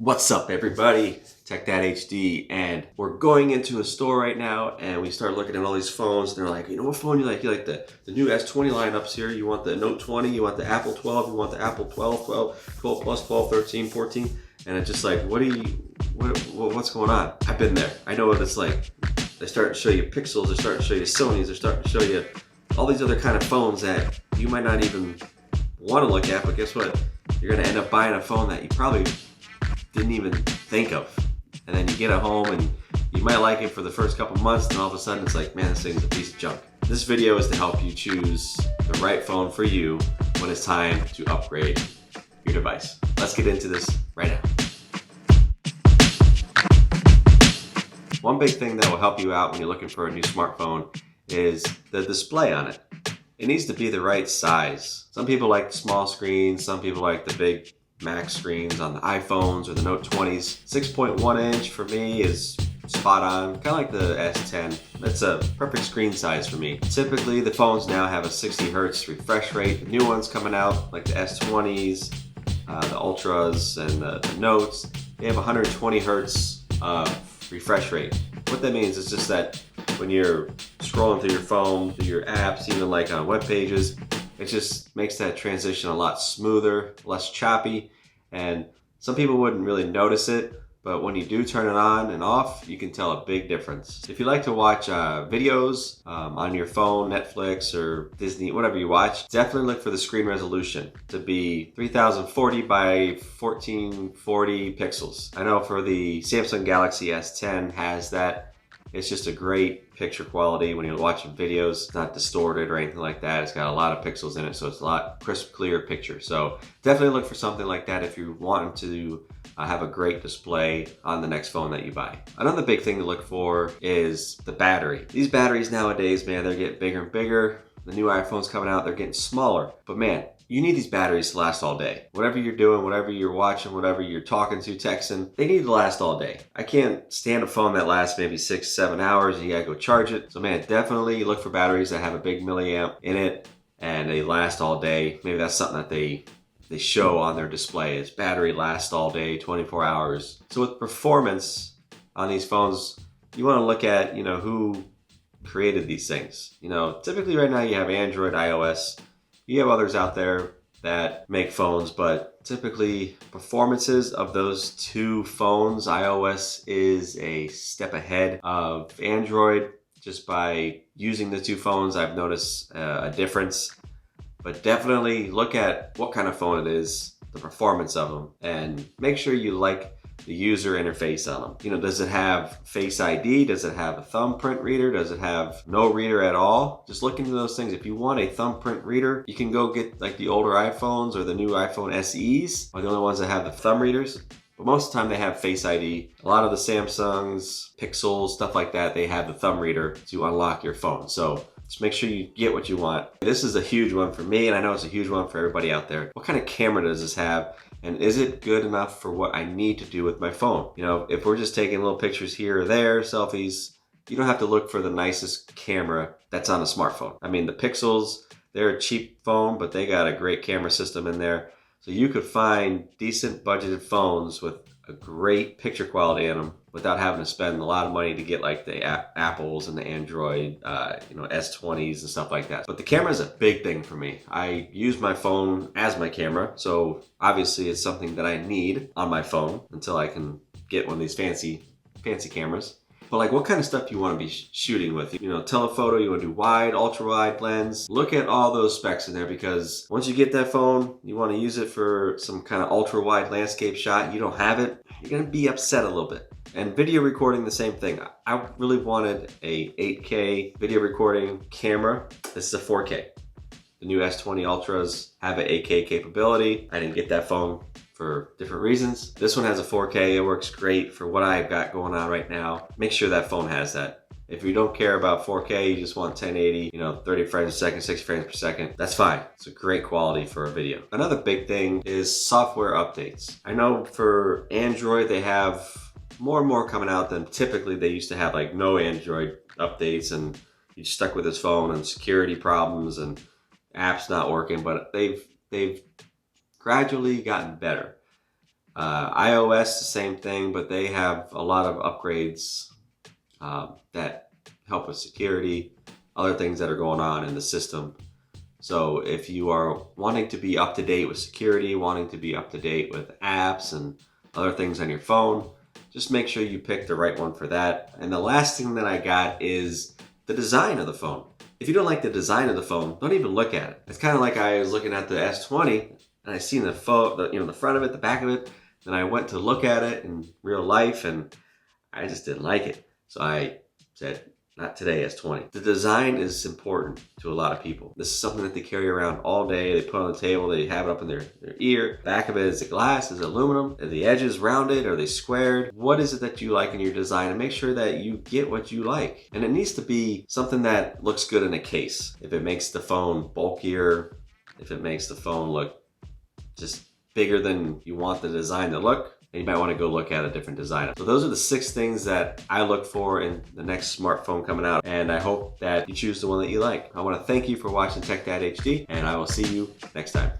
What's up, everybody? TechDadHD, and we're going into a store right now, and we start looking at all these phones, and they're like, you know what phone you like? You like the new S20 lineups here. You want the Note 20, you want the Apple 12, you want the Apple 12, 12 Plus, 12, 13, 14, and it's just like, what's going on? I've been there. I know what it's like. They start to show you Pixels, they start to show you Sonys, they start to show you all these other kind of phones that you might not even want to look at, but guess what? You're going to end up buying a phone that you probably didn't even think of. And then you get it home and you might like it for the first couple months, and all of a sudden it's like, man, this thing's a piece of junk. This video is to help you choose the right phone for you when it's time to upgrade your device. Let's get into this right now. One big thing that will help you out when you're looking for a new smartphone is the display on it. It needs to be the right size. Some people like the small screens, some people like the big Max screens on the iPhones or the Note 20s. 6.1 inch for me is spot on, kind of like the S10. That's a perfect screen size for me. Typically the phones now have a 60 Hertz refresh rate. The new ones coming out, like the S20s, the Ultras, and the Notes, they have 120 Hertz refresh rate. What that means is just that when you're scrolling through your phone, through your apps, even like on web pages, it just makes that transition a lot smoother, less choppy, and some people wouldn't really notice it, but when you do turn it on and off, you can tell a big difference. If you like to watch videos on your phone, Netflix or Disney, whatever you watch, definitely look for the screen resolution to be 3040 by 1440 pixels. I know for the Samsung Galaxy S10 has that. It's just a great picture quality when you're watching videos. It's not distorted or anything like that. It's got a lot of pixels in it, so it's a lot crisp, clear picture. So definitely look for something like that if you want to have a great display on the next phone that you buy. Another big thing to look for is the battery. These batteries nowadays, man, they're getting bigger and bigger. The new iPhones coming out, they're getting smaller. But man, you need these batteries to last all day. Whatever you're doing, whatever you're watching, whatever you're talking to, texting, they need to last all day. I can't stand a phone that lasts maybe 6-7 hours and you gotta go charge it. So man, definitely look for batteries that have a big milliamp in it and they last all day. Maybe that's something that they show on their display is battery lasts all day, 24 hours. So with performance on these phones, you wanna look at, who created these things. Typically right now you have Android, iOS. You have others out there that make phones, but typically performances of those two phones, iOS is a step ahead of Android. Just by using the two phones, I've noticed a difference. But definitely look at what kind of phone it is, the performance of them, and make sure you like the user interface on them. Does it have Face ID? Does it have a thumbprint reader? Does it have no reader at all? Just look into those things. If you want a thumbprint reader, you can go get like the older iPhones or the new iPhone SEs are the only ones that have the thumb readers. But most of the time they have Face ID. A lot of the Samsungs, Pixels, stuff like that, they have the thumb reader to unlock your phone. So just make sure you get what you want. This is a huge one for me, and I know it's a huge one for everybody out there. What kind of camera does this have? And is it good enough for what I need to do with my phone? If we're just taking little pictures here or there, selfies, you don't have to look for the nicest camera that's on a smartphone. I mean, the Pixels, they're a cheap phone, but they got a great camera system in there. So you could find decent budgeted phones with a great picture quality in them without having to spend a lot of money to get like the Apples and the Android, S20s and stuff like that. But the camera is a big thing for me. I use my phone as my camera, so obviously it's something that I need on my phone until I can get one of these fancy cameras. But like, what kind of stuff do you want to be shooting with? Telephoto, you want to do wide, ultra wide lens. Look at all those specs in there, because once you get that phone, you want to use it for some kind of ultra wide landscape shot. You don't have it, you're going to be upset a little bit. And video recording, the same thing. I really wanted a 8K video recording camera. This is a 4K. The new S20 Ultras have an 8K capability. I didn't get that phone for different reasons. This one has a 4K. It works great for what I've got going on right now. Make sure that phone has that. If you don't care about 4K, you just want 1080, 30 frames a second, 60 frames per second, that's fine. It's a great quality for a video. Another big thing is software updates. I know for Android, they have more and more coming out than typically they used to have, like no Android updates, and you're stuck with this phone and security problems and apps not working, but they've gradually gotten better. iOS, the same thing, but they have a lot of upgrades that help with security, other things that are going on in the system. So if you are wanting to be up to date with security, wanting to be up to date with apps and other things on your phone, just make sure you pick the right one for that. And the last thing that I got is the design of the phone. If you don't like the design of the phone, don't even look at it. It's kind of like I was looking at the S20 and I seen the front of it, the back of it, and I went to look at it in real life and I just didn't like it. So I said, not today, S20. The design is important to a lot of people. This is something that they carry around all day. They put on the table, they have it up in their ear. Back of it is the glass, is aluminum. Are the edges rounded? Are they squared? What is it that you like in your design? And make sure that you get what you like. And it needs to be something that looks good in a case. If it makes the phone bulkier, if it makes the phone look just bigger than you want the design to look, and you might want to go look at a different design. So those are the 6 things that I look for in the next smartphone coming out, and I hope that you choose the one that you like. I want to thank you for watching TechDadHD, and I will see you next time.